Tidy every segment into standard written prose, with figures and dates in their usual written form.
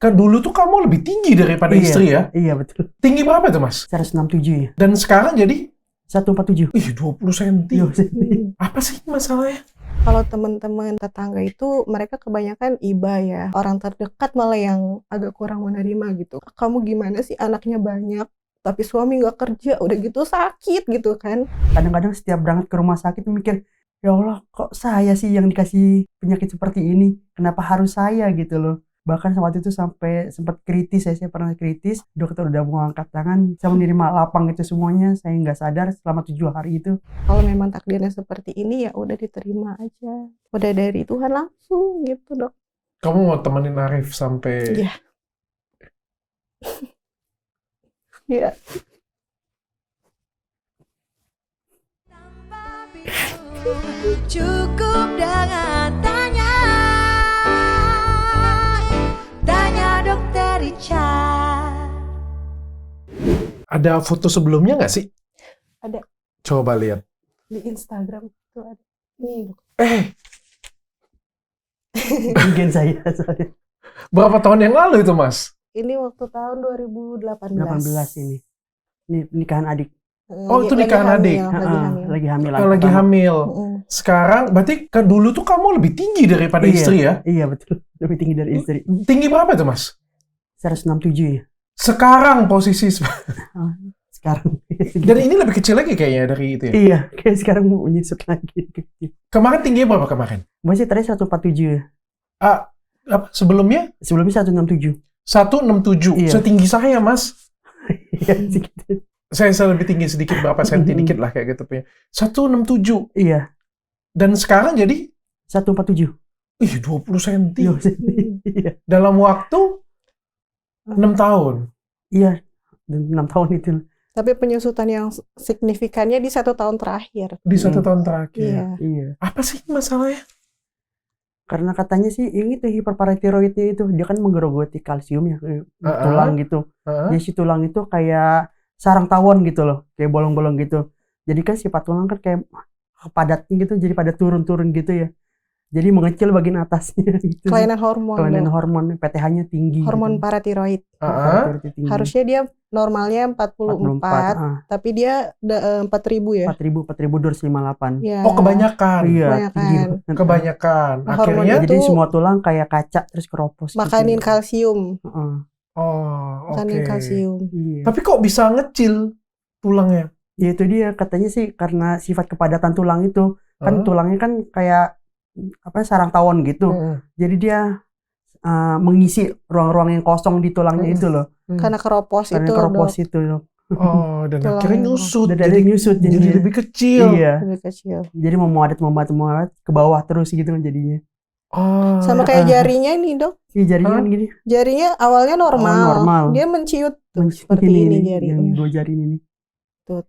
Kan dulu tuh kamu lebih tinggi daripada Iya, istri ya? Iya, betul. Tinggi berapa tuh, Mas? 167 ya. Dan sekarang jadi 147. 20 cm. Iya. Apa sih masalahnya? Kalau teman-teman tetangga itu mereka kebanyakan iba ya. Orang terdekat malah yang agak kurang menerima gitu. Kamu gimana sih, anaknya banyak tapi suami nggak kerja, udah gitu sakit gitu kan. Kadang-kadang setiap berangkat ke rumah sakit mikir, ya Allah kok saya sih yang dikasih penyakit seperti ini? Kenapa harus saya gitu loh? Bahkan waktu itu sampai sempat kritis, saya pernah kritis, dokter udah mau angkat tangan, saya menerima lapang itu semuanya, saya nggak sadar selama 7 hari itu. Kalau memang takdirnya seperti ini ya udah diterima aja. Udah dari Tuhan langsung gitu, Dok. Kamu mau temenin Arif sampai... Iya. Iya. Cukup dengan tanya Dokter Richard. Ada foto sebelumnya nggak sih? Ada. Coba lihat. Di Instagram itu ada. Nih, Dok. Mungkin saya. Berapa tahun yang lalu itu, Mas? Ini waktu tahun 2018. 18 ini. Ini nikahan adik. Oh, itu nikahan adik. Lagi hamil. Lagi hamil. Sekarang, berarti kan dulu tuh kamu lebih tinggi daripada istri ya? Iya, betul. Lebih tinggi dari istri. Tinggi berapa tuh, Mas? 167 ya. Sekarang posisi... Sekarang. Dan ini lebih kecil lagi kayaknya dari itu ya? Iya, kayak sekarang mau menyusut lagi. Kemarin tingginya berapa kemarin? Masih tadi 147 ya. Apa, sebelumnya? Sebelumnya 167. 167. Iya. Setinggi saya, Mas. Iya, segitu. Saya lebih tinggi sedikit, berapa senti dikit lah kayak gitu punya. 167. Iya. Dan sekarang jadi 147. 20 cm. Iya. Dalam waktu 6 tahun. Iya. Dan 6 tahun itu. Tapi penyusutan yang signifikannya di 1 tahun terakhir. Di 1 tahun terakhir. Iya. Iya. Apa sih masalahnya? Karena katanya sih ini tuh hiperparatiroidnya itu dia kan menggerogoti kalsium ya ke tulang gitu. Jadi si tulang itu kayak sarang tawon gitu loh, kayak bolong-bolong gitu. Jadi kan sifat tulang kan kayak padatnya gitu, jadi pada turun-turun gitu ya. Jadi mengecil bagian atasnya gitu. Kelainan hormon. Kelainan hormon, PTH-nya tinggi. Hormon gitu. paratiroid. Tinggi. Harusnya dia normalnya 44, tapi dia 4.000 ya. 4.258. Ya. Oh, kebanyakan. Iya, Kebanyakan. Kebanyakan. Hormon Akhirnya jadi itu semua tulang kayak kaca terus keropos. makanin gitu. kalsium. Oh, Makanin oke. kalsium. Iya. Tapi kok bisa ngecil tulangnya? Ya itu dia katanya sih karena sifat kepadatan tulang itu kan tulangnya kan kayak apa sarang tawon gitu. Jadi dia mengisi ruang-ruang yang kosong di tulangnya itu loh. Karena keropos Karena itu, keropos Dok. itu loh. Oh, dan Tulang akhirnya yang nyusut. Udah dari nyusut Jadi jadinya. lebih kecil. Iya. Lebih kecil. Jadi memuadat ke bawah terus gitu kan jadinya. Oh. Sama kayak jarinya nih, Dok. Iya jarinya kan gini. Jarinya awalnya normal. Normal. Dia menciut tuh, Menciut seperti ini yang jarinya. 2 jari ini. Tuh.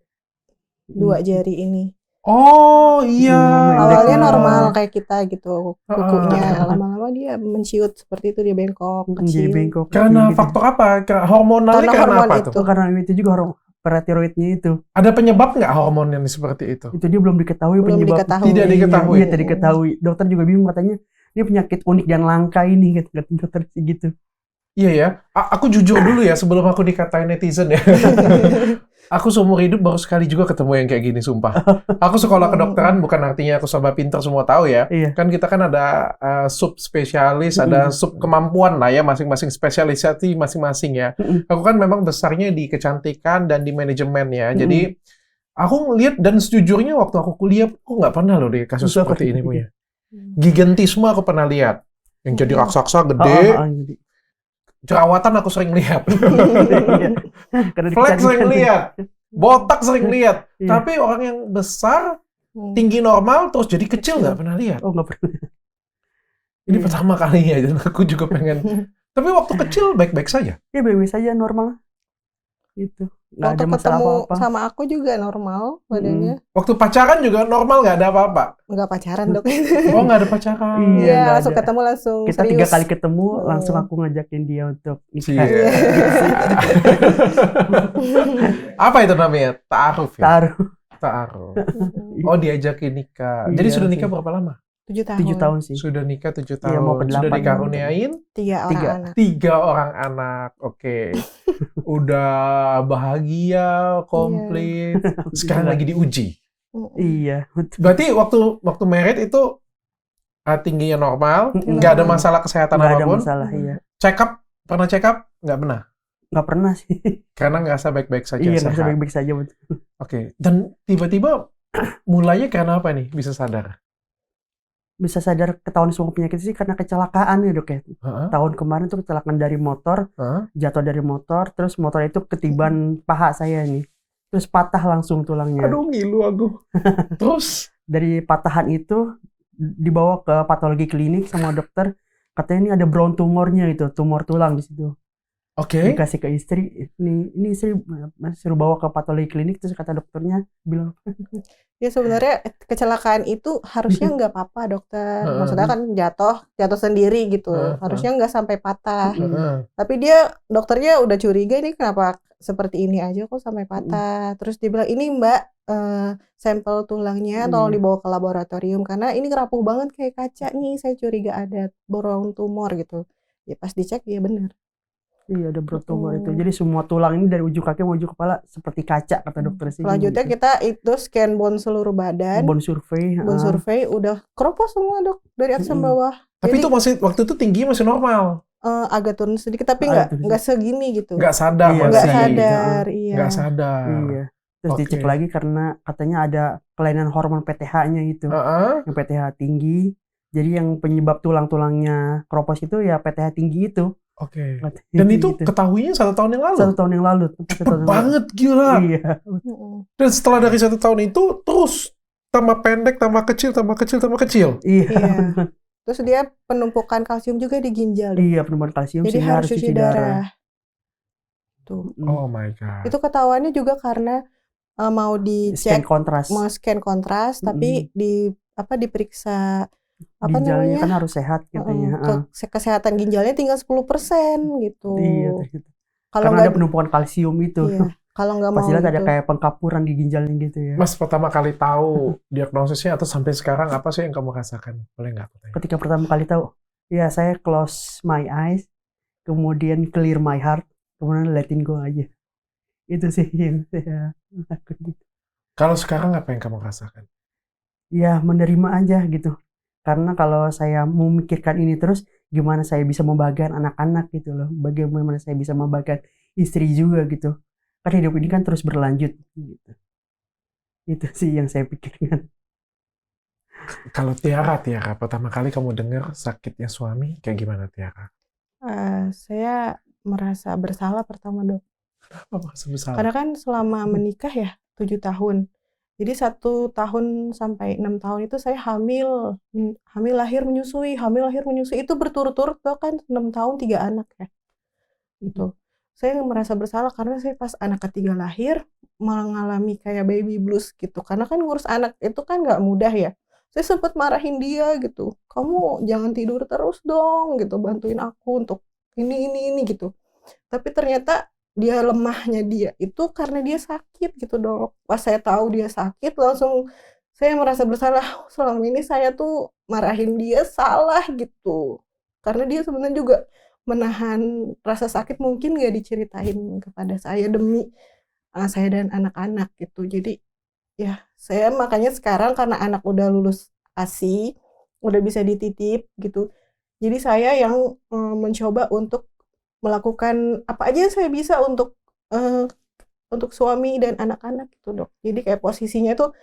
2 jari ini. Oh, iya. Awalnya normal kayak kita gitu kukunya. Lama-lama dia menciut seperti itu, dia bengkok, Jadi kecil. bengkok. Karena gitu. faktor apa? Hormonalnya Karena karena hormon apa itu. tuh? Karena itu juga paratiroidnya itu. Ada penyebab nggak hormon yang seperti itu? Itu dia belum diketahui Belum penyebab. diketahui. Tidak diketahui. Iya, tidak diketahui. Dokter juga bingung katanya. Ini penyakit unik dan langka ini kata dokter gitu. Iya ya. Aku jujur dulu ya sebelum aku dikatain netizen ya. Aku seumur hidup baru sekali juga ketemu yang kayak gini, sumpah. Aku sekolah kedokteran bukan artinya aku serba pintar semua tahu ya. Iya. Kan kita kan ada sub spesialis, ada sub kemampuan lah ya, masing-masing spesialisasi masing-masing ya. Aku kan memang besarnya di kecantikan dan di manajemen ya. Jadi aku ngeliat dan sejujurnya waktu aku kuliah, aku nggak pernah loh deh kasus seperti ini punya. Gigantisme aku pernah lihat. Yang jadi raksasa gede. Jerawatan aku sering lihat. Flex sering lihat. Botak sering lihat. Iya. Tapi orang yang besar, tinggi normal, terus jadi kecil nggak pernah lihat. Oh, nggak pernah. Ini pertama kalinya, dan aku juga pengen. Tapi waktu kecil baik-baik saja. Ya baik-baik saja normal. Gitu. Nggak Waktu ada masalah ketemu apa-apa. sama aku juga normal badannya. Waktu pacaran juga normal, nggak ada apa-apa. Nggak pacaran, Dok. Oh, nggak ada pacaran. Iya, Iya, nggak langsung ada. ketemu langsung Kita serius. 3 kali ketemu, langsung aku ngajakin dia untuk nikah. Iya. Apa itu namanya? Ta'aruf ya? Taruh. Ta'aruf. Oh, diajakin nikah. Jadi Iya, sudah nikah sih. berapa lama? 7 7 tahun. tahun sih. Sudah nikah 7 Iya, mau tahun. ke Sudah 8 dikaruniain 3 orang Tiga. anak. 3 orang anak. Oke. Udah bahagia, komplit. Sekarang lagi diuji. Iya, betul. Berarti waktu married itu tingginya normal, Mm-mm. nggak ada masalah kesehatan Nggak ada apapun. masalah, iya. Pernah check up? Nggak pernah. Nggak pernah sih. Karena ngerasa baik-baik saja, Iya, nggak sehat. baik-baik saja, betul. Oke. Dan tiba-tiba mulainya karena apa nih? Bisa sadar? Bisa sadar ketahuan semua penyakit sih karena kecelakaan ya dok ya. Heeh. Tahun kemarin tuh kecelakaan dari motor, Heeh. jatuh dari motor, terus motor itu ketiban paha saya nih. Terus patah langsung tulangnya. Aduh, ngilu aku. Terus? Dari patahan itu dibawa ke patologi klinik sama dokter. Katanya ini ada brown tumornya itu, tumor tulang di situ. Oke. Dikasih ke istri, ini istri suruh bawa ke patologi klinik, terus kata dokternya bilang, Ya sebenarnya kecelakaan itu harusnya nggak apa-apa dokter. Heeh. Maksudnya kan jatuh sendiri gitu. Heeh. Harusnya nggak sampai patah. Heeh. Tapi dokternya udah curiga ini kenapa seperti ini aja kok sampai patah. Terus dia bilang ini mbak sampel tulangnya tolong Iya. dibawa ke laboratorium karena ini rapuh banget kayak kaca nih. Saya curiga ada brown tumor gitu. Ya pas dicek ya benar. iya ada brown tumor itu. Jadi semua tulang ini dari ujung kaki mau ujung kepala seperti kaca kata dokter sih. Selanjutnya gitu. kita itu scan bone seluruh badan. bone survey, Bone survey udah keropos semua dok dari atas sampai bawah. Tapi Jadi, itu waktu itu tingginya masih normal. agak turun sedikit tapi Agak turun nggak segini gitu. Nggak sadar Iya, masih. Nggak masih. sadar, iya. Nggak sadar. Iya. Terus Oke. dicek lagi karena katanya ada kelainan hormon PTH-nya itu. Heeh. Yang PTH tinggi. Jadi yang penyebab tulang-tulangnya keropos itu ya PTH tinggi itu. Oke. Katanya Dan itu gitu. ketahuinya 1 tahun yang lalu. 1 tahun yang lalu. Cepet banget, gila. Iya. Dan setelah dari 1 tahun itu, terus tambah pendek, tambah kecil, tambah kecil, tambah kecil. Iya. Iya. Terus dia penumpukan kalsium juga di ginjal. Dok. Iya, penumpukan kalsium Jadi sehingga harus cuci darah. Tuh. Oh my God. Itu ketahuannya juga karena mau Scan dicek, kontras. mau scan kontras, tapi diperiksa apa Ginjalnya namanya? kan harus sehat katanya. Kesehatan ginjalnya tinggal 10% gitu. Iya. Kalau Karena ada nggak, penumpukan kalsium itu. iya. Kalau nggak mau Pasti lihat ada gitu. kayak pengkapuran di ginjalnya gitu ya. Mas pertama kali tahu diagnosisnya atau sampai sekarang apa sih yang kamu rasakan? Boleh nggak aku tanya? Ketika pertama kali tahu, ya saya close my eyes, kemudian clear my heart, kemudian letting go aja. Itu sih yang saya lakukan gitu. Kalau sekarang apa yang kamu rasakan? Ya menerima aja gitu. Karena kalau saya memikirkan ini terus, gimana saya bisa membahagiakan anak-anak gitu loh. Bagaimana saya bisa membahagiakan istri juga gitu. Karena hidup ini kan terus berlanjut gitu. Itu sih yang saya pikirkan. Kalau Tiara, pertama kali kamu dengar sakitnya suami, kayak gimana Tiara? Saya merasa bersalah pertama dok. Apa sebesar? Karena kan selama menikah ya 7 tahun. Jadi 1 tahun sampai 6 tahun itu saya hamil lahir menyusui itu berturut-turut bahkan 6 tahun 3 anak ya. Gitu. Saya merasa bersalah karena saya pas anak ketiga lahir mengalami kayak baby blues gitu. Karena kan ngurus anak itu kan nggak mudah ya. Saya sempat marahin dia gitu. Kamu jangan tidur terus dong gitu, bantuin aku untuk ini gitu. Tapi ternyata dia lemahnya dia itu karena dia sakit gitu dok. Pas saya tahu dia sakit langsung saya merasa bersalah. Selama ini saya tuh marahin dia salah gitu. Karena dia sebenarnya juga menahan rasa sakit mungkin gak diceritain kepada saya demi saya dan anak-anak gitu. Jadi ya saya makanya sekarang karena anak udah lulus ASI, udah bisa dititip gitu. Jadi saya yang mencoba untuk melakukan apa aja yang saya bisa untuk suami dan anak-anak gitu dok. Jadi kayak posisinya tuh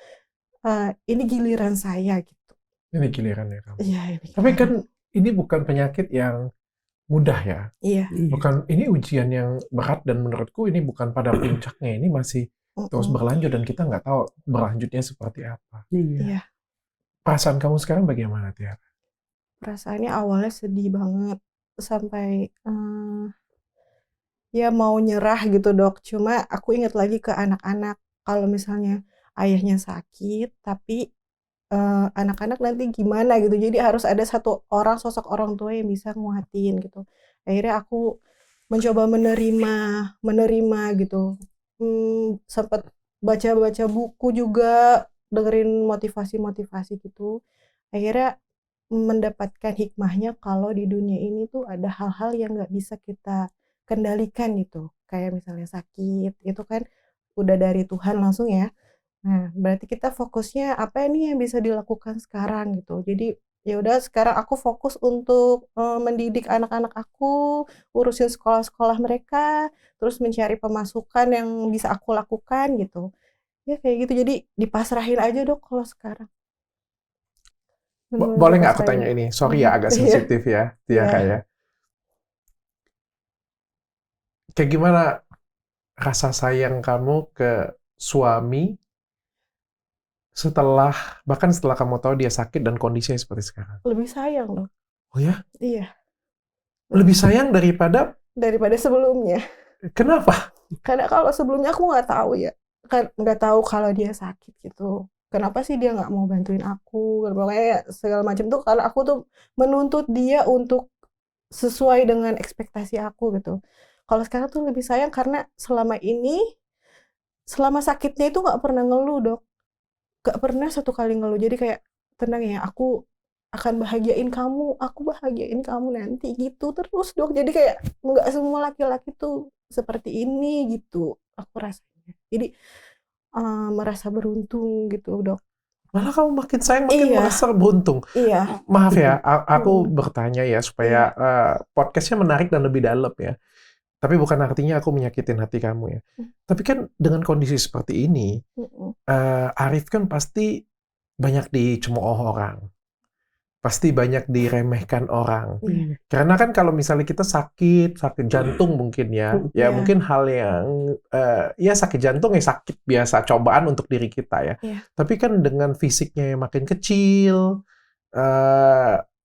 ini giliran saya gitu. Ini gilirannya kamu. Iya. Tapi kan ini bukan penyakit yang mudah ya. Iya. Bukan, ini ujian yang berat dan menurutku ini bukan pada puncaknya, ini masih terus berlanjut dan kita nggak tahu berlanjutnya seperti apa. Iya. Perasaan kamu sekarang bagaimana Tiara? Perasaannya awalnya sedih banget sampai ya mau nyerah gitu dok. Cuma aku ingat lagi ke anak-anak kalau misalnya ayahnya sakit tapi anak-anak nanti gimana gitu. Jadi harus ada sosok orang tua yang bisa nguatin gitu. Akhirnya aku mencoba menerima gitu. Sempat baca-baca buku juga, dengerin motivasi gitu. Akhirnya mendapatkan hikmahnya kalau di dunia ini tuh ada hal-hal yang nggak bisa kita kendalikan gitu. Kayak misalnya sakit, itu kan udah dari Tuhan langsung ya. Nah, berarti kita fokusnya apa nih yang bisa dilakukan sekarang gitu. Jadi ya udah sekarang aku fokus untuk mendidik anak-anak aku, urusin sekolah-sekolah mereka, terus mencari pemasukan yang bisa aku lakukan gitu. Ya kayak gitu. Jadi dipasrahin aja Dok kalau sekarang. Bener-bener Boleh nggak aku dipasrahin. tanya ini? Sorry ya, agak Iya. sensitif ya, Tia Iya. kayak. Kayak gimana rasa sayang kamu ke suami bahkan setelah kamu tahu dia sakit dan kondisinya seperti sekarang? Lebih sayang Dok. Oh ya? Iya. Lebih sayang daripada Daripada sebelumnya. kenapa? Karena kalau sebelumnya aku nggak tahu ya, kan nggak tahu kalau dia sakit gitu. Kenapa sih dia nggak mau bantuin aku? Pokoknya segala macam tuh karena aku tuh menuntut dia untuk sesuai dengan ekspektasi aku gitu. Kalau sekarang tuh lebih sayang karena selama ini, selama sakitnya itu nggak pernah ngeluh Dok. Nggak pernah satu kali ngeluh. Jadi kayak tenang ya, aku akan bahagiain kamu, aku bahagiain kamu nanti gitu terus Dok. Jadi kayak nggak semua laki-laki tuh seperti ini gitu aku rasanya. Jadi merasa beruntung gitu Dok. Malah kamu makin sayang, makin Iya. merasa beruntung. Iya. Maaf ya, aku bertanya ya supaya Iya. podcastnya menarik dan lebih dalam ya. Tapi bukan artinya aku menyakitin hati kamu ya. Tapi kan dengan kondisi seperti ini, Arif kan pasti banyak dicemooh orang. Pasti banyak diremehkan orang. Iya. Karena kan kalau misalnya kita sakit jantung mungkin ya. Ya Iya. mungkin hal yang, ya sakit jantung ya sakit biasa, cobaan untuk diri kita ya. Iya. Tapi kan dengan fisiknya yang makin kecil,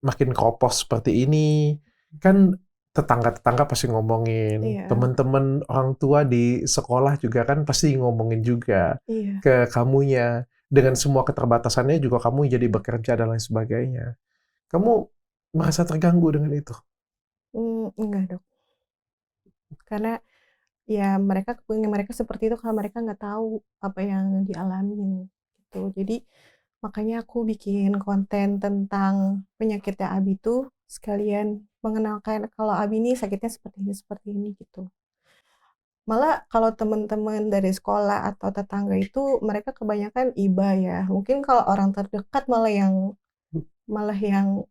makin kopos seperti ini, kan tetangga-tetangga pasti ngomongin. Iya. Teman-teman orang tua di sekolah juga kan pasti ngomongin juga Iya. ke kamunya. Dengan semua keterbatasannya juga kamu jadi bekerja dan lain sebagainya. Kamu merasa terganggu dengan itu? Enggak Dok. Karena ya mereka seperti itu kalau mereka nggak tahu apa yang dialamin gitu. Jadi makanya aku bikin konten tentang penyakitnya Abi tuh sekalian mengenalkan kalau Abi ini sakitnya seperti ini gitu. Malah kalau teman-teman dari sekolah atau tetangga itu mereka kebanyakan iba ya. Mungkin kalau orang terdekat malah yang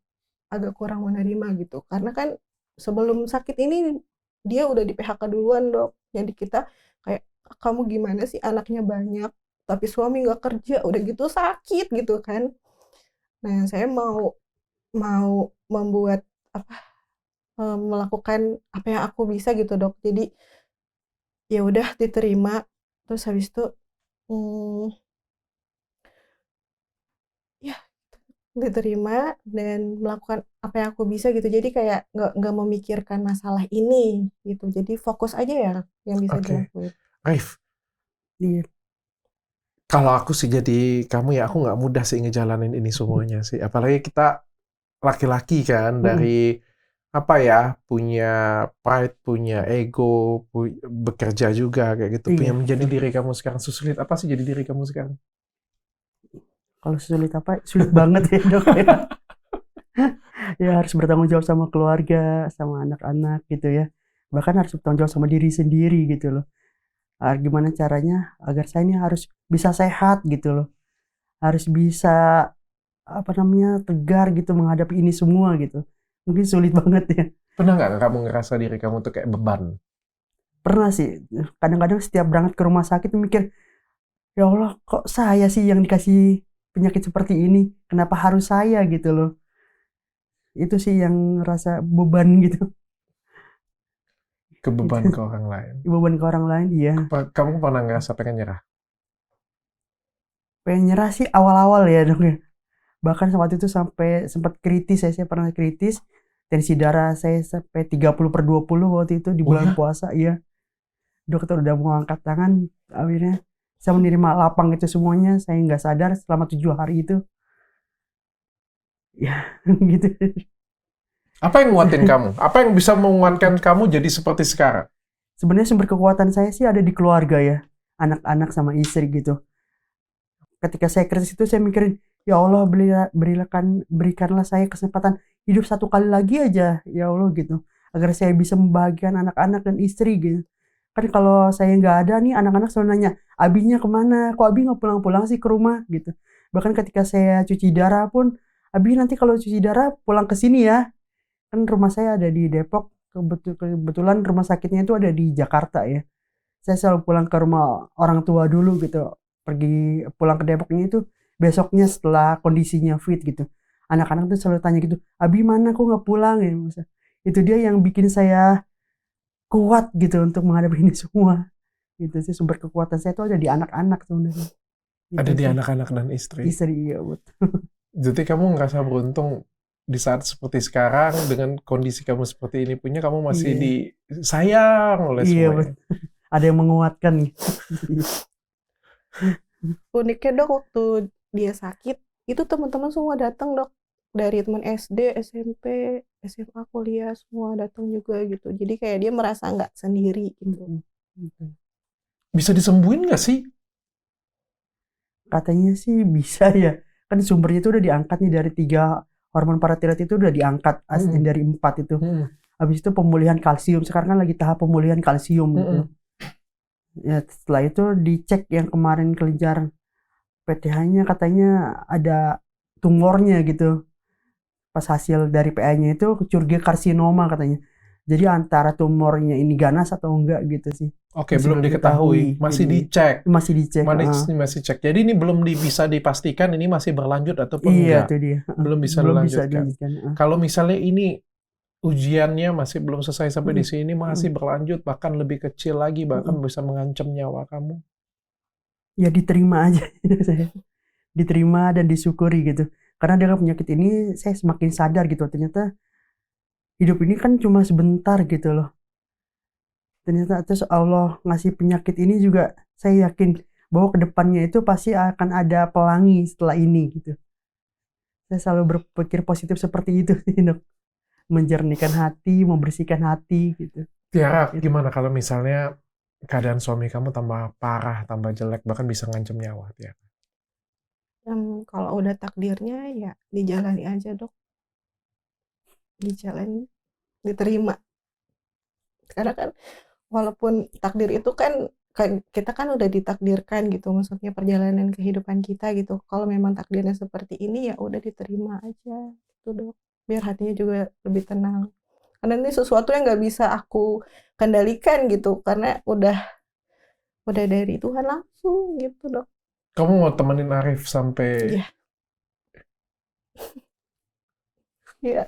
agak kurang menerima gitu. Karena kan sebelum sakit ini dia udah di PHK duluan Dok. Jadi kita kayak kamu gimana sih anaknya banyak tapi suami nggak kerja udah gitu sakit gitu kan. Nah saya mau membuat melakukan apa yang aku bisa gitu Dok. Jadi ya udah diterima terus habis itu ya diterima dan melakukan apa yang aku bisa gitu. Jadi kayak nggak memikirkan masalah ini gitu. Jadi fokus aja ya yang bisa dilakuin. Arif, Iya. kalau aku sih jadi kamu ya aku nggak mudah sih ngejalanin ini semuanya sih. Apalagi kita laki-laki kan dari apa ya, punya pride, punya ego, bekerja juga kayak gitu. Punya menjadi diri kamu sekarang. Sulit apa sih jadi diri kamu sekarang? Kalau sulit apa? Sulit banget ya Dok ya. Ya harus bertanggung jawab sama keluarga, sama anak-anak gitu ya. Bahkan harus bertanggung jawab sama diri sendiri gitu loh. Gimana caranya agar saya ini harus bisa sehat gitu loh. Harus bisa tegar gitu menghadapi ini semua gitu. Mungkin sulit banget ya. Pernah nggak kamu ngerasa diri kamu tuh kayak beban? Pernah sih. Kadang-kadang setiap berangkat ke rumah sakit mikir, ya Allah kok saya sih yang dikasih penyakit seperti ini? Kenapa harus saya gitu loh? Itu sih yang rasa beban gitu. Kebeban ke orang lain. Beban ke orang lain, iya. Kamu pernah ngerasa pengen nyerah? Pengen nyerah sih awal-awal ya Dok ya. Bahkan waktu itu sampai sempat kritis, saya pernah kritis. Tensi darah saya sampai 30/20 waktu itu di bulan puasa, iya. Dokter udah mau angkat tangan, akhirnya saya menerima lapang itu semuanya, saya nggak sadar selama 7 hari itu. Ya, gitu. Apa yang nguatin kamu? Apa yang bisa menguatkan kamu jadi seperti sekarang? Sebenarnya sumber kekuatan saya sih ada di keluarga ya. Anak-anak sama istri gitu. Ketika saya kritis itu saya mikirin, Ya Allah, berikanlah saya kesempatan hidup satu kali lagi aja, ya Allah gitu. Agar saya bisa membahagiakan anak-anak dan istri gitu. Kan kalau saya nggak ada nih, anak-anak selalu nanya, Abinya kemana? Kok Abi nggak pulang-pulang sih ke rumah gitu. Bahkan ketika saya cuci darah pun, Abi nanti kalau cuci darah pulang ke sini ya. Kan rumah saya ada di Depok, kebetulan rumah sakitnya itu ada di Jakarta ya. Saya selalu pulang ke rumah orang tua dulu gitu. Pergi pulang ke Depoknya itu besoknya setelah kondisinya fit gitu. Anak-anak tuh selalu tanya gitu, Abi mana kok nggak pulang ya? Itu dia yang bikin saya kuat gitu untuk menghadapi ini semua. Gitu sih, sumber kekuatan saya itu ada di anak-anak sebenarnya. Gitu Ada di sih. anak-anak dan istri. Istri, iya betul. Jadi kamu ngerasa beruntung di saat seperti sekarang dengan kondisi kamu seperti ini punya kamu masih Iya. disayang oleh Iya semuanya. betul. Ada yang menguatkan gitu. Uniknya dok, waktu dia sakit itu teman-teman semua datang dok, dari teman SD, SMP, SMA, kuliah semua datang juga gitu. Jadi kayak dia merasa nggak sendiri gitu. Bisa disembuhin nggak sih? Katanya sih bisa ya. Kan sumbernya itu udah diangkat nih dari 3 hormon paratiroid itu udah diangkat dari 4 itu. Habis itu pemulihan kalsium. Sekarang kan lagi tahap pemulihan kalsium gitu. Ya, setelah itu dicek yang kemarin kelenjar PTH-nya katanya ada tumornya gitu. Pas hasil dari PA-nya itu curiga karsinoma katanya. Jadi antara tumornya ini ganas atau enggak gitu sih. Oke, Masih belum diketahui. Masih Jadi, dicek. masih dicek. Masih cek. Jadi ini belum bisa dipastikan ini masih berlanjut ataupun Iya enggak. itu dia. Belum bisa Belum bisa dilanjutkan. dilanjutkan. Kalau misalnya ini ujiannya masih belum selesai sampai di sini, masih berlanjut, bahkan lebih kecil lagi, bahkan bisa mengancam nyawa kamu. Ya diterima aja saya. Diterima dan disyukuri gitu. Karena dengan penyakit ini saya semakin sadar gitu. Ternyata hidup ini kan cuma sebentar gitu loh. Ternyata terus Allah ngasih penyakit ini juga saya yakin bahwa kedepannya itu pasti akan ada pelangi setelah ini gitu. Saya selalu berpikir positif seperti itu sih dok. Menjernihkan hati, membersihkan hati gitu. Tiara, gimana kalau misalnya keadaan suami kamu tambah parah, tambah jelek, bahkan bisa ngancam nyawa, Tiara? Kalau udah takdirnya ya dijalani aja dok. Dijalani, diterima. Karena kan walaupun takdir itu kan kita kan udah ditakdirkan gitu, maksudnya perjalanan kehidupan kita gitu. Kalau memang takdirnya seperti ini ya udah diterima aja gitu dok. Biar hatinya juga lebih tenang. Karena ini sesuatu yang nggak bisa aku kendalikan gitu, karena udah dari Tuhan langsung gitu dok. Kamu mau temenin Arif sampai... Iya. Iya.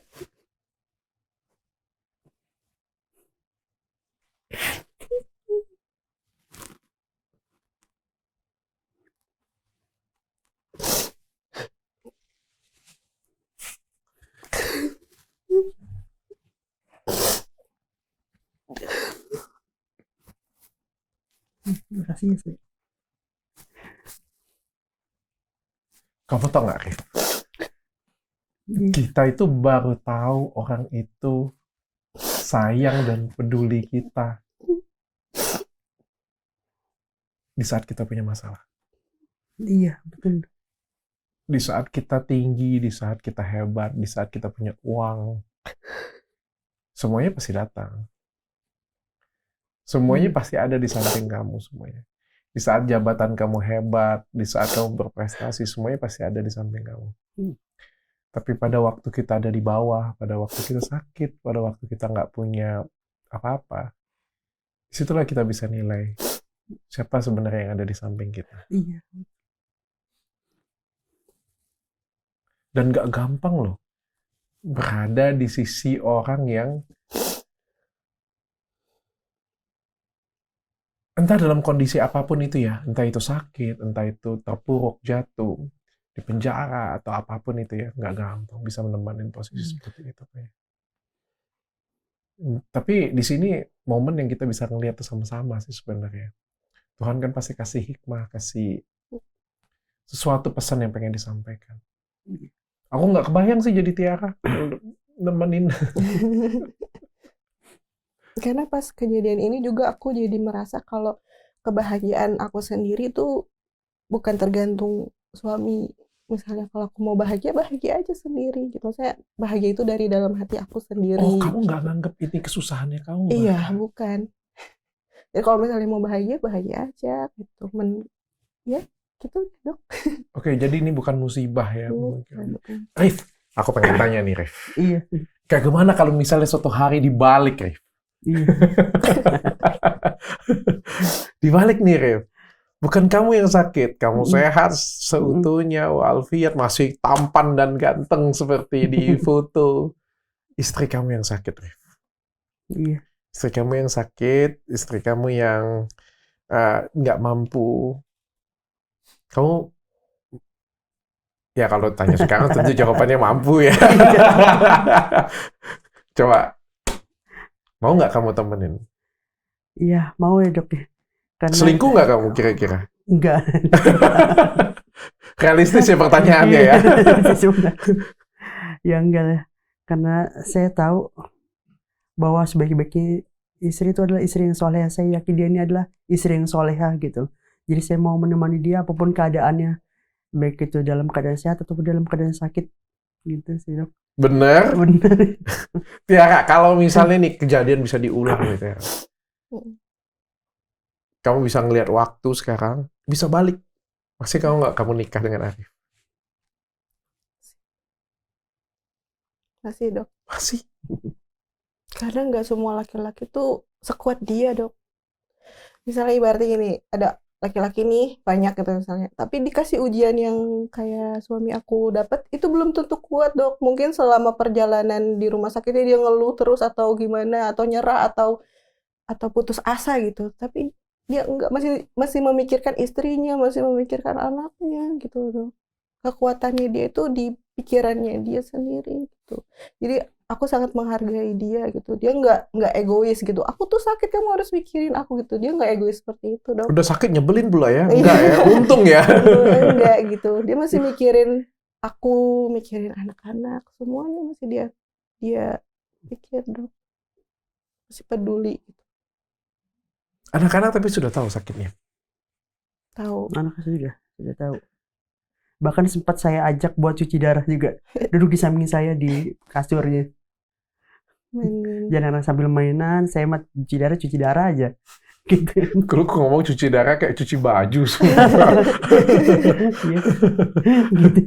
Terima kasih sih. Kamu tau nggak, Arif? Kita itu baru tahu orang itu sayang dan peduli kita di saat kita punya masalah. Iya, betul. Di saat kita tinggi, di saat kita hebat, di saat kita punya uang, semuanya pasti datang. Semuanya pasti ada di samping kamu semuanya. Di saat jabatan kamu hebat, di saat kamu berprestasi, semuanya pasti ada di samping kamu. Tapi pada waktu kita ada di bawah, pada waktu kita sakit, pada waktu kita nggak punya apa-apa, disitulah kita bisa nilai siapa sebenarnya yang ada di samping kita. Iya. Dan nggak gampang loh berada di sisi orang yang entah dalam kondisi apapun itu ya, entah itu sakit, entah itu terpuruk, jatuh, di penjara, atau apapun itu ya, nggak gampang bisa menemani posisi seperti itu. Tapi di sini momen yang kita bisa ngelihat sama-sama sih sebenarnya. Tuhan kan pasti kasih hikmah, kasih sesuatu pesan yang pengen disampaikan. Aku nggak kebayang sih jadi Tiara nemenin. Karena pas kejadian ini juga aku jadi merasa kalau kebahagiaan aku sendiri tuh bukan tergantung suami, misalnya kalau aku mau bahagia aja sendiri gitu. Maksudnya bahagia itu dari dalam hati aku sendiri. Oh, kamu nggak nganggep ini kesusahannya kamu? Iya, bukan. Jadi kalau misalnya mau bahagia aja gitu. Ya, gitu dok. Oke, jadi ini bukan musibah ya. Bukan. Rif, aku pengen tanya nih, Rif. Iya. Kayak gimana kalau misalnya suatu hari dibalik, Rif? Iya. Dibalik nih, Rif. Bukan kamu yang sakit, kamu sehat seutuhnya, walafiat, masih tampan dan ganteng seperti di foto. Istri kamu yang sakit, Rif. Iya. Istri kamu yang sakit, istri kamu yang nggak mampu. Kamu, ya kalau tanya sekarang tentu jawabannya mampu ya. Coba, mau nggak kamu temenin? Iya, mau ya dok ya. Karena Selingkuh nggak kamu kira-kira? enggak. Realistis ya pertanyaannya ya. Ya enggak lah. Karena saya tahu bahwa sebaik-baiknya istri itu adalah istri yang soleha. Saya yakin dia ini adalah istri yang soleha gitu. Jadi saya mau menemani dia apapun keadaannya. Baik itu dalam keadaan sehat ataupun dalam keadaan sakit. Gitu sih dok. Bener? Benar. Tiara, kalau misalnya nih kejadian bisa diulang gitu ya. Kamu bisa ngelihat waktu sekarang, bisa balik. Masih kamu nikah dengan Arif? Masih dok. Masih? Karena nggak semua laki-laki tuh sekuat dia dok. Misalnya ibaratnya gini, ada laki-laki nih banyak gitu misalnya, tapi dikasih ujian yang kayak suami aku dapat itu belum tentu kuat dok. Mungkin selama perjalanan di rumah sakitnya dia ngeluh terus atau gimana, atau nyerah atau putus asa gitu. Tapi dia enggak, masih memikirkan istrinya, masih memikirkan anaknya gitu dok. Kekuatannya dia itu di pikirannya dia sendiri gitu. Jadi aku sangat menghargai dia gitu. Dia nggak egois gitu. Aku tuh sakit, kamu harus mikirin aku gitu. Dia nggak egois seperti itu dok. Udah sakit nyebelin pula ya? Enggak ya? Untung ya. Enggak gitu. Dia masih mikirin aku, mikirin anak-anak, semuanya masih dia pikir dok. Masih peduli. Anak-anak tapi sudah tahu sakitnya. Tahu. Anak sudah tahu. Bahkan sempat saya ajak buat cuci darah juga. Duduk di samping saya di kasurnya. Jangan sambil mainan, saya mah cuci darah aja. Gitu. Kalau ngomong cuci darah kayak cuci baju semua. Iya. Gitu.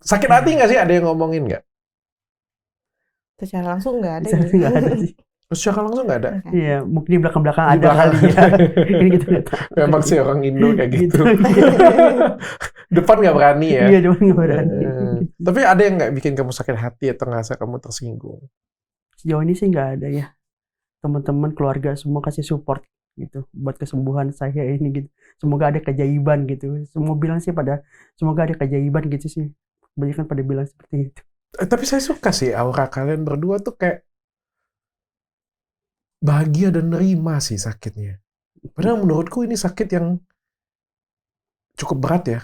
Sakit hati nggak sih? Ada yang ngomongin nggak? Secara langsung nggak ada. Nggak ada sih. Secara langsung nggak ada? Iya, mungkin di belakang-belakang Di ada belakang. kali ya. Ini gitu nggak tahu. Memang sih orang Indo kayak gitu. Gitu. Depan nggak berani ya? Iya, depan nggak berani. Tapi ada yang nggak bikin kamu sakit hati atau ngerasa kamu tersinggung? Sejauh ini sih nggak ada ya. Teman-teman, keluarga semua kasih support gitu buat kesembuhan saya ini gitu. Semoga ada keajaiban gitu. Semua bilang sih semoga ada keajaiban gitu sih. Kebanyakan pada bilang seperti itu. Tapi saya suka sih aura kalian berdua tuh kayak bahagia dan nerima sih sakitnya. Padahal menurutku ini sakit yang cukup berat ya.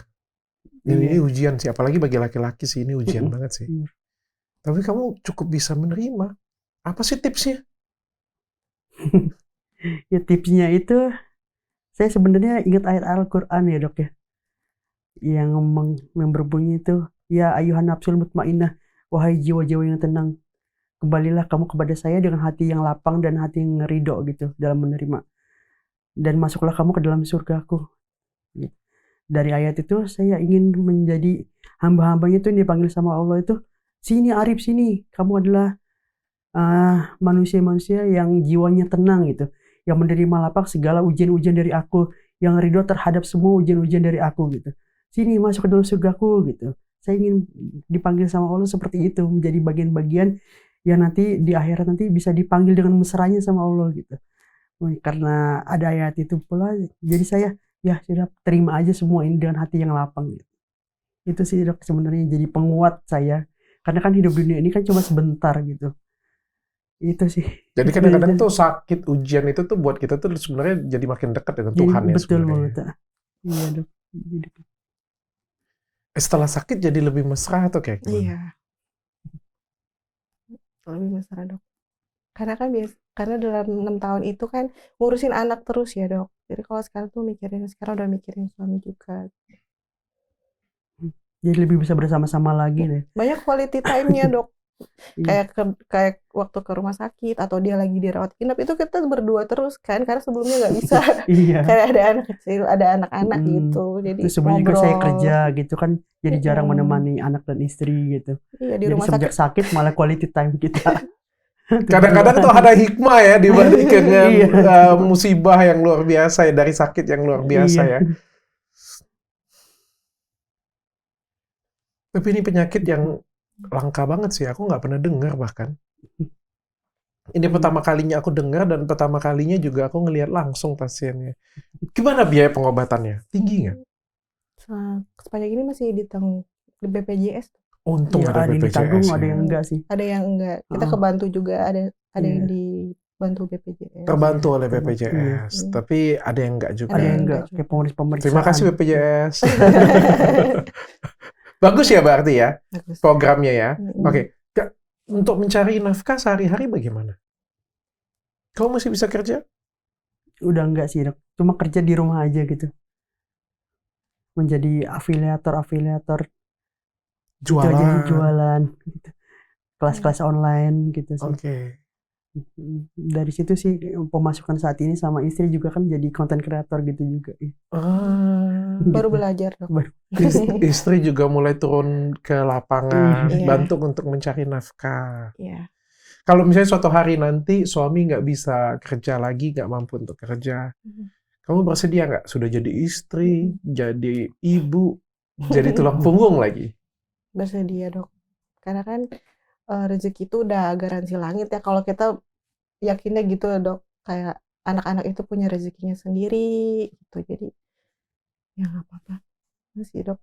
Ini ujian sih, apalagi bagi laki-laki sih ini ujian banget sih. Tapi kamu cukup bisa menerima. Apa sih tipsnya? Ya tipsnya itu saya sebenarnya ingat ayat Al-Qur'an ya dok ya. Yang berbunyi itu, ya ayuhan nafsul mutmainnah, wahai jiwa-jiwa yang tenang. Kembalilah kamu kepada saya dengan hati yang lapang dan hati yang ridho gitu dalam menerima. Dan masuklah kamu ke dalam surgaku. Dari ayat itu saya ingin menjadi hamba-hambanya itu yang dipanggil sama Allah itu, sini Arif sini, kamu adalah manusia-manusia yang jiwanya tenang gitu, yang menerima lapang segala ujian-ujian dari aku, yang ridho terhadap semua ujian-ujian dari aku gitu. Sini masuk ke dalam surgaku gitu. Saya ingin dipanggil sama Allah seperti itu, menjadi bagian-bagian yang nanti di akhirat nanti bisa dipanggil dengan mesranya sama Allah gitu. Karena ada ayat itu pula, jadi saya ya sudah terima aja semua ini dengan hati yang lapang gitu. Itu sih dok sebenarnya jadi penguat saya, karena kan hidup dunia ini kan cuma sebentar gitu. Itu sih. Jadi kadang-kadang tuh sakit ujian itu tuh buat kita tuh sebenarnya jadi makin dekat dengan Tuhan ya. Betul banget. Iya dok. Setelah sakit jadi lebih mesra atau kayak gimana? Iya. Lebih mesra dok. Karena kan karena dalam 6 tahun itu kan ngurusin anak terus ya dok. Jadi kalau sekarang tuh sekarang udah mikirin suami juga. Jadi lebih bisa bersama-sama lagi deh. Banyak quality time-nya dok. Iya. Kayak waktu ke rumah sakit atau dia lagi dirawat inap itu kita berdua terus kan, karena sebelumnya nggak bisa. Iya. Kayak ada anak kecil, ada anak-anak gitu, jadi Terus sebelumnya juga saya ngobrol. kerja gitu kan, jadi jarang Mm-mm. menemani anak dan istri gitu. Iya, di Jadi rumah semenjak sakit malah quality time kita. Kadang-kadang tuh ada hikmah ya dibalik dengan Iya. musibah yang luar biasa ya, dari sakit yang luar biasa Iya. ya. Tapi ini penyakit yang langka banget sih, aku nggak pernah dengar bahkan. Ini pertama kalinya aku dengar dan pertama kalinya juga aku ngelihat langsung pasiennya. Gimana biaya pengobatannya? Tinggi nggak? Sepanjang ini masih ditanggung di BPJS. Untung Iya, ada ada yang ditanggung, BPJS ada ya. yang enggak sih. Ada yang enggak. Kita Oh. kebantu juga, ada yang Iya. dibantu BPJS. Terbantu oleh Iya. BPJS, tapi ada yang enggak juga. Ada Ada yang yang enggak, enggak kayak juga. pemeriksaan. Terima kasih BPJS. Bagus ya berarti ya Bagus. programnya ya. Mm-mm. Oke. Untuk mencari nafkah sehari-hari bagaimana? Kamu masih bisa kerja? Udah enggak sih, Dok. Cuma kerja di rumah aja gitu. Menjadi afiliator gitu aja, Jualan. jualan gitu. Kelas-kelas online gitu sih. Oke. Dari situ sih pemasukan saat ini, sama istri juga kan jadi content creator gitu juga. Baru Gitu. belajar dok. Istri juga mulai turun ke lapangan, Iya. bantu untuk mencari nafkah. Iya. Kalau misalnya suatu hari nanti suami nggak bisa kerja lagi, nggak mampu untuk kerja, kamu bersedia nggak? Sudah jadi istri, jadi ibu, jadi tulang punggung lagi? Bersedia dok. Karena kan rezeki itu udah garansi langit ya. Kalau kita yakinnya gitu dok, kayak anak-anak itu punya rezekinya sendiri gitu. Jadi ya nggak apa-apa masih dok.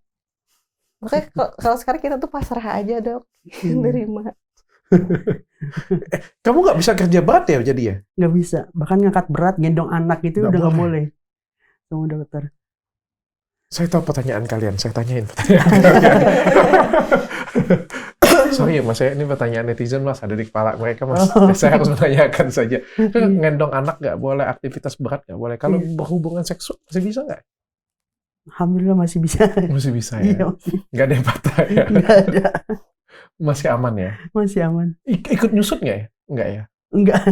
Makanya kalau sekarang kita tuh pasrah aja dok, nerima. Kamu nggak bisa kerja berat ya jadi ya? Nggak bisa, bahkan ngangkat berat, gendong anak itu Nggak udah nggak boleh. boleh sama dokter. Saya tahu pertanyaan kalian, saya tanyain pertanyaan kalian. Sorry ya mas, ini pertanyaan netizen mas, ada di kepala mereka mas. Saya harus menanyakan saja. Ngendong anak nggak boleh, aktivitas berat nggak boleh. Kalau berhubungan seksual masih bisa nggak? Alhamdulillah masih bisa. Masih bisa ya? Iya, Nggak ada yang patah ya? nggak ada, Masih aman ya? masih aman. Ikut nyusut nggak ya? Nggak ya? Enggak.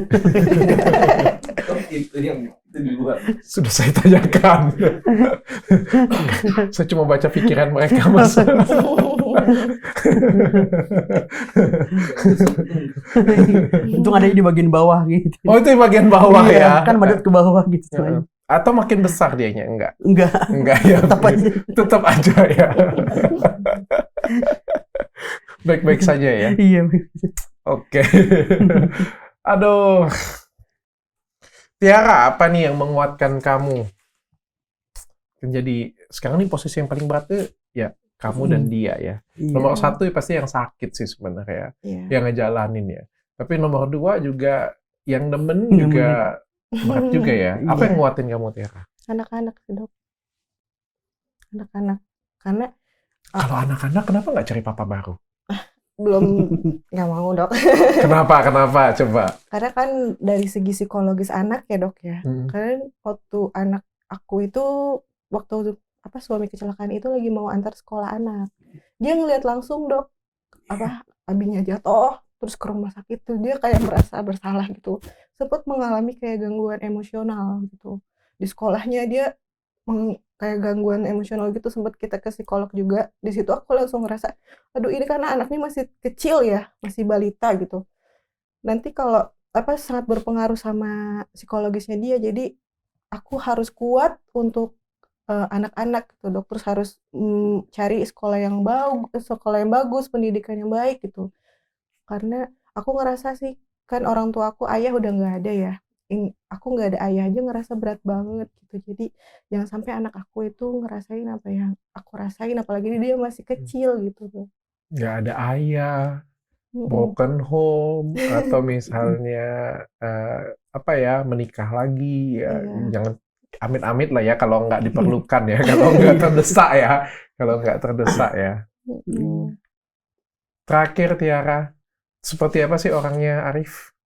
Itu di luar. Sudah saya tanyakan. Saya cuma baca pikiran mereka mas. Untung adanya di bagian bawah gitu. Oh itu yang bagian bawah Iya, ya? kan madut ke bawah gitu. Ya. Atau makin besar dianya? Enggak. Enggak. Enggak ya. Tetap aja. Tetap aja ya. Baik-baik saja ya. Iya. Oke. Aduh. Tiara, apa nih yang menguatkan kamu? Jadi sekarang nih posisi yang paling berat tuh ya kamu dan dia ya. Iya. Nomor satu ya pasti yang sakit sih sebenarnya, Iya. yang ngejalanin ya. Tapi nomor dua juga yang nemen juga berat juga ya. Apa yang nguatin kamu Tiara? Anak-anak sih dok. Anak-anak. Karena Kalau anak-anak kenapa nggak cari papa baru? belum nggak mau dok. Kenapa? Coba. Karena kan dari segi psikologis anak ya dok ya. Karena waktu anak aku itu waktu suami kecelakaan itu lagi mau antar sekolah anak, dia ngelihat langsung dok abinya jatuh terus ke rumah sakit tuh, dia kayak merasa bersalah gitu, sempat mengalami kayak gangguan emosional gitu di sekolahnya, dia kayak gangguan emosional gitu, sempat kita ke psikolog juga. Di situ aku langsung ngerasa aduh ini karena anaknya masih kecil ya, masih balita gitu, nanti kalau sangat berpengaruh sama psikologisnya dia. Jadi aku harus kuat untuk anak-anak gitu dok, terus harus cari sekolah yang bagus, pendidikan yang baik gitu. Karena aku ngerasa sih kan orang tua aku, ayah udah nggak ada ya, aku nggak ada ayah aja ngerasa berat banget gitu. Jadi jangan sampai anak aku itu ngerasain apa yang aku rasain, apalagi dia masih kecil gitu tuh. Nggak ada ayah, broken home, atau misalnya menikah lagi ya. Jangan amit-amit lah ya kalau nggak diperlukan ya, kalau nggak terdesak ya. Terakhir Tiara, seperti apa sih orangnya Arif?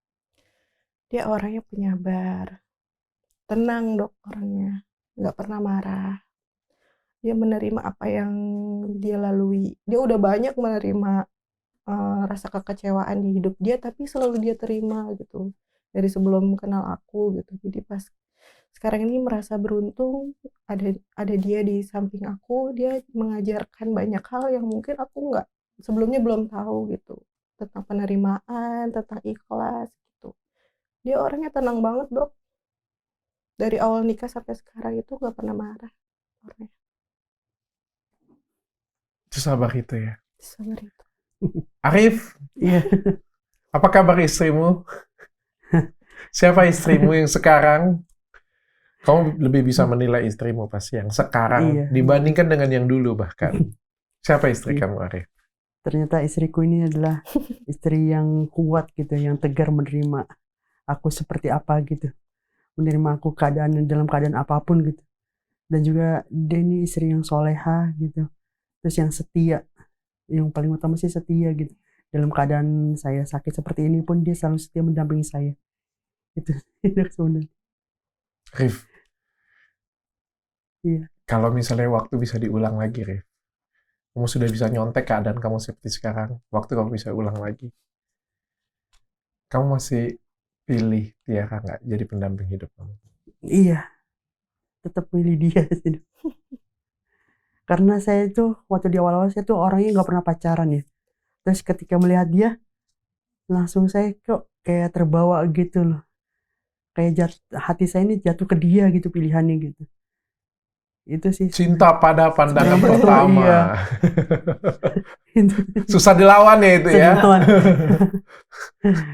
Dia orangnya penyabar, tenang dok orangnya, nggak pernah marah. dia menerima apa yang dia lalui. Dia udah banyak menerima rasa kekecewaan di hidup dia, tapi selalu dia terima gitu dari sebelum kenal aku gitu. Jadi pas sekarang ini merasa beruntung ada dia di samping aku. Dia mengajarkan banyak hal yang mungkin aku nggak sebelumnya belum tahu gitu, tentang penerimaan, tentang ikhlas gitu. Dia orangnya tenang banget, Dok. Dari awal nikah sampai sekarang itu nggak pernah marah orangnya. Sabar itu ya. Sabar itu. Arif, Iya. apa kabar istrimu? Siapa istrimu yang sekarang? Kamu lebih bisa menilai istrimu pasti yang sekarang Iya. dibandingkan dengan yang dulu bahkan. Siapa istri Iya. kamu, Arif? Ternyata istriku ini adalah istri yang kuat gitu, yang tegar menerima aku seperti apa gitu, menerima aku dalam keadaan apapun gitu. Dan juga dia ini istri yang soleha gitu, terus yang setia, yang paling utama sih setia gitu. Dalam keadaan saya sakit seperti ini pun dia selalu setia mendampingi saya. Itu enak sebenarnya. Rif, Iya. kalau misalnya waktu bisa diulang lagi, Rif, kamu sudah bisa nyontek keadaan kamu seperti sekarang, waktu kamu bisa ulang lagi, kamu masih pilih Tiara nggak jadi pendamping hidup kamu? Iya, tetap pilih dia sih. Karena saya itu waktu di awal-awal saya tuh orangnya nggak pernah pacaran ya. Terus ketika melihat dia, langsung saya kok kayak terbawa gitu loh. Kayak hati saya ini jatuh ke dia gitu pilihannya gitu. Itu sih. Cinta pada pandangan Iya. pertama. Itu. Susah dilawan ya itu ya. Lawan.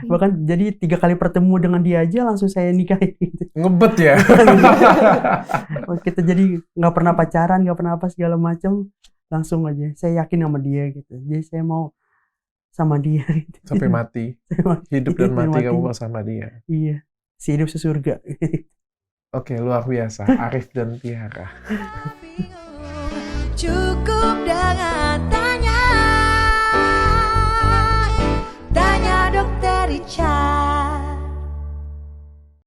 Bahkan jadi 3 kali bertemu dengan dia aja langsung saya nikahin gitu. Ngebet ya. Kita jadi nggak pernah pacaran, nggak pernah apa segala macam, langsung aja saya yakin sama dia gitu. Jadi saya mau sama dia gitu. Sampai mati. Hidup dan mati kamu bersama dia. Iya, si hidup sesurga. Oke, luar biasa. Arif dan Tiara. Cukup dengan tanya, tanya dokter Richard.